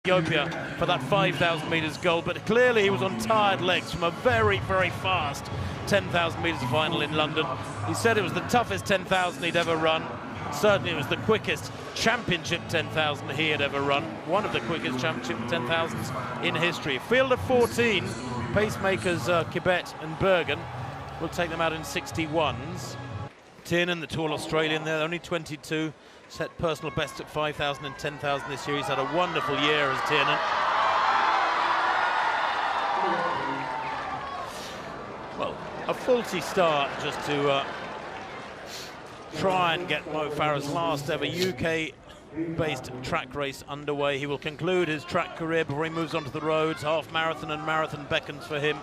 Ethiopia for that 5,000 metres gold, but clearly he was on tired legs from a very, very fast 10,000 metres final in London. He said it was the toughest 10,000 he'd ever run. Certainly it was the quickest championship 10,000 he had ever run. One of the quickest championship 10,000s in history. Field of 14, pacemakers Kibet and Bergen. We'll take them out in 61s. Tiernan, the tall Australian there, only 22. Set personal best at 5,000 and 10,000 this year. He's had a wonderful year as Tiernan. Well, a faulty start just to try and get Mo Farah's last ever UK-based track race underway. He will conclude his track career before he moves on to the roads. Half marathon and marathon beckons for him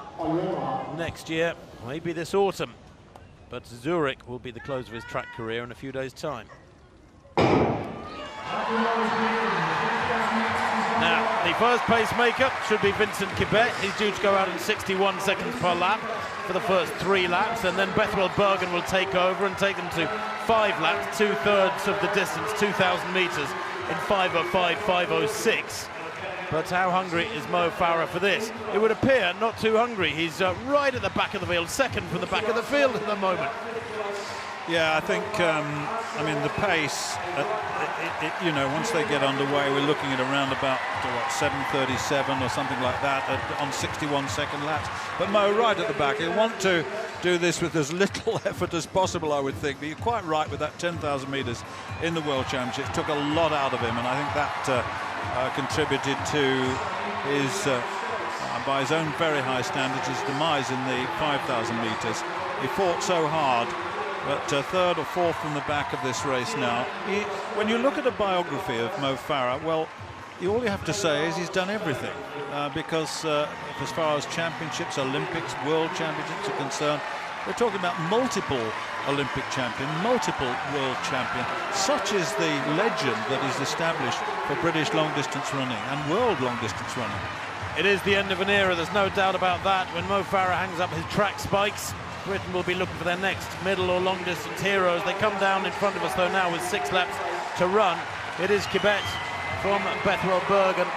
next year, maybe this autumn. But Zurich will be the close of his track career in a few days' time. Now, the first pacemaker should be Vincent Kibet. He's due to go out in 61 seconds per lap for the first 3 laps, and then Bethwell Bergen will take over and take them to 5 laps, 2/3 of the distance, 2,000 metres in 5:05, 5:06. But how hungry is Mo Farah for this? It would appear not too hungry. He's right at the back of the field, second from the back of the field at the moment. Yeah, I think, I mean, the pace, you know, once they get underway, we're looking at around about, what, 7:37 or something like that on 61-second laps. But Mo right at the back. He'll want to do this with as little effort as possible, I would think. But you're quite right with that 10,000 metres in the World Championships. Took a lot out of him, and I think that contributed to his, by his own very high standards, his demise in the 5,000 metres. He fought so hard. But third or fourth from the back of this race now. When you look at a biography of Mo Farah, well, all you have to say is he's done everything. Because as far as championships, Olympics, world championships are concerned, we're talking about multiple Olympic champion, multiple world champion. Such is the legend that is established for British long-distance running and world long-distance running. It is the end of an era, there's no doubt about that. When Mo Farah hangs up his track spikes, Britain will be looking for their next middle or long distance heroes. They come down in front of us though now with 6 laps to run. It is Kibet from Bethwell Bergen.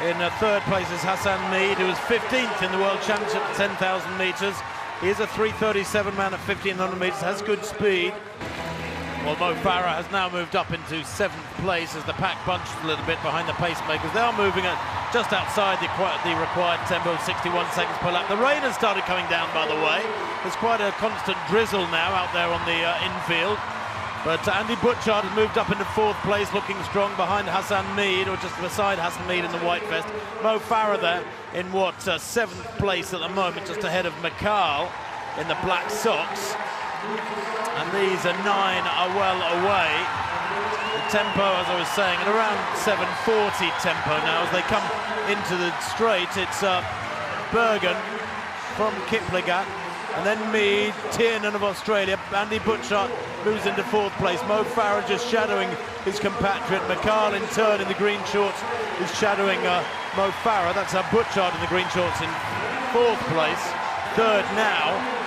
In 3rd place is Hassan Mead, who is 15th in the World Championship at 10,000 metres. He is a 3:37 man at 1,500 metres, has good speed. Well, Mo Farah has now moved up into 7th place as the pack bunches a little bit behind the pacemakers. They are moving at just outside the required tempo, 61 seconds per lap. The rain has started coming down, by the way. There's quite a constant drizzle now out there on the infield. But Andy Butchart has moved up into 4th place, looking strong behind Hassan Mead, or just beside Hassan Mead in the white vest. Mo Farah there in what, 7th place at the moment, just ahead of McCall in the black socks. And these 9 are well away. The tempo, as I was saying, at around 7:40 tempo now as they come into the straight. It's Bergen from Kiplagat, and then Mead, Tiernan of Australia. Andy Butchart moves into 4th place. Mo Farah just shadowing his compatriot. McCall in turn in the green shorts is shadowing Mo Farah. That's Butchart in the green shorts in 4th place. 3rd now.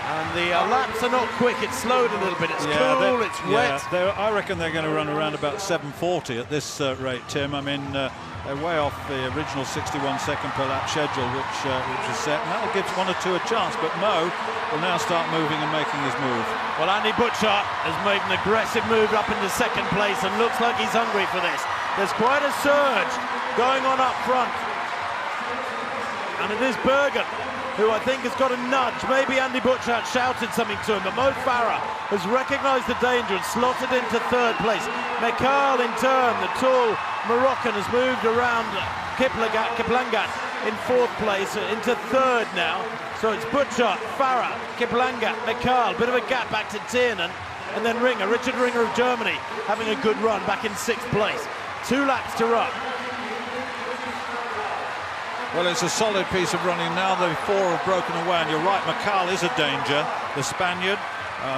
And the laps are not quick, it's slowed a little bit, it's cool, it's wet. I reckon they're going to run around about 7:40 at this rate, Tim. I mean, they're way off the original 61-second per lap schedule, which was set, and that'll give 1 or 2 a chance, but Mo will now start moving and making his move. Well, Andy Butchart has made an aggressive move up into 2nd place and looks like he's hungry for this. There's quite a surge going on up front. And it is Bergen who I think has got a nudge. Maybe Andy Butchart shouted something to him, but Mo Farah has recognised the danger and slotted into 3rd place. McCall in turn, the tall Moroccan, has moved around Kiplangat in 4th place into 3rd now. So it's Butchart, Farah, Kiplangat, McCall, bit of a gap back to Tiernan, and then Ringer, Richard Ringer of Germany, having a good run back in 6th place. 2 laps to run. Well, it's a solid piece of running now. The 4 have broken away, and you're right, McCall is a danger. The Spaniard,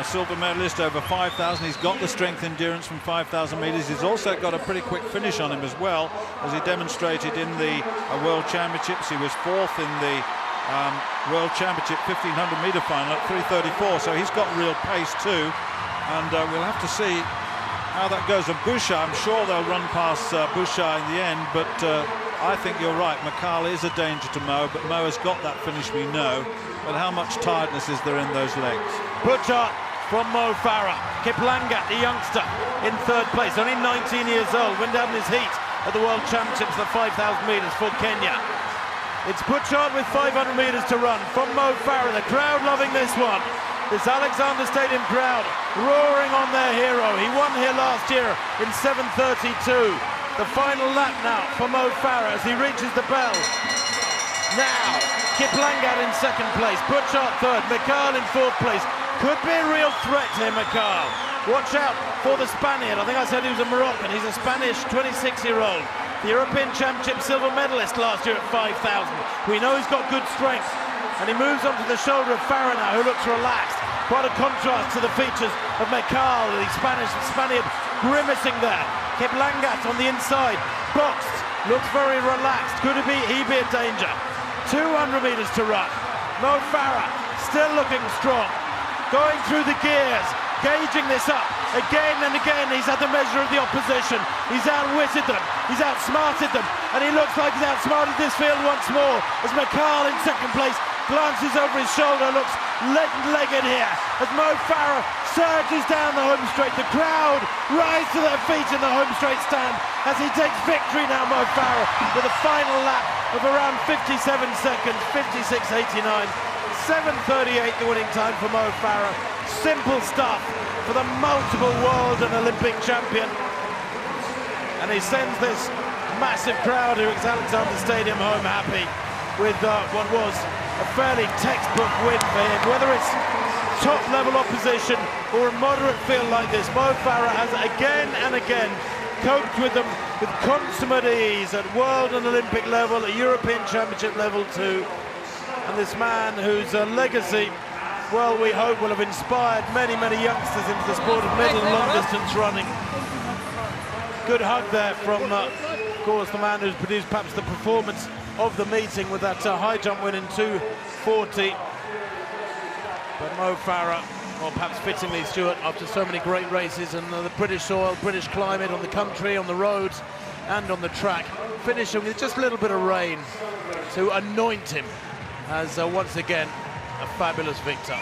silver medalist over 5,000. He's got the strength endurance from 5,000 metres. He's also got a pretty quick finish on him as well, as he demonstrated in the World Championships. He was 4th in the World Championship 1,500 metre final at 3:34, so he's got real pace too. And we'll have to see how that goes. And Bouchard, I'm sure they'll run past Bouchard in the end, but I think you're right. McCall is a danger to Mo, but Mo has got that finish, we know. But how much tiredness is there in those legs? Bouchard from Mo Farah. Kiplanga, the youngster, in third place, only 19 years old, went down his heat at the World Championships, the 5,000 metres for Kenya. It's Bouchard with 500 metres to run from Mo Farah. The crowd loving this one. This Alexander Stadium crowd roaring on their hero. He won here last year in 7:32. The final lap now for Mo Farah as he reaches the bell. Now, Kiplanga in second place, Bouchard third, McCall in fourth place. Could be a real threat here, McCall. Watch out for the Spaniard. I think I said he was a Moroccan. He's a Spanish 26-year-old. The European Championship silver medalist last year at 5,000. We know he's got good strength. And he moves onto the shoulder of Farah now, who looks relaxed. Quite a contrast to the features of McCall, the Spaniard grimacing there. Kiplanga on the inside, boxed, looks very relaxed. Could he be a danger? 200 metres to run. Mo Farah still looking strong. Going through the gears, gauging this up. Again and again, he's had the measure of the opposition. He's outwitted them, he's outsmarted them, and he looks like he's outsmarted this field once more as McCall in second place glances over his shoulder, looks legged here as Mo Farah surges down the home straight. The crowd rise to their feet in the home straight stand as he takes victory now, Mo Farah, with a final lap of around 57 seconds, 56.89. 7:38 the winning time for Mo Farah. Simple stuff for the multiple world and Olympic champion. And he sends this massive crowd here at Alexander Stadium home happy with what was a fairly textbook win for him. Whether it's top-level opposition or a moderate field like this, Mo Farah has again and again coped with them with consummate ease at world and Olympic level, at European Championship level too. And this man whose legacy, well, we hope will have inspired many, many youngsters into the sport of middle and long distance running. Good hug there from, of course, the man who's produced perhaps the performance of the meeting with that high jump win in 2:40. But Mo Farah, or perhaps fittingly, Stuart, after so many great races and the British soil, British climate, on the country, on the roads and on the track, finishing with just a little bit of rain to anoint him as once again a fabulous victor.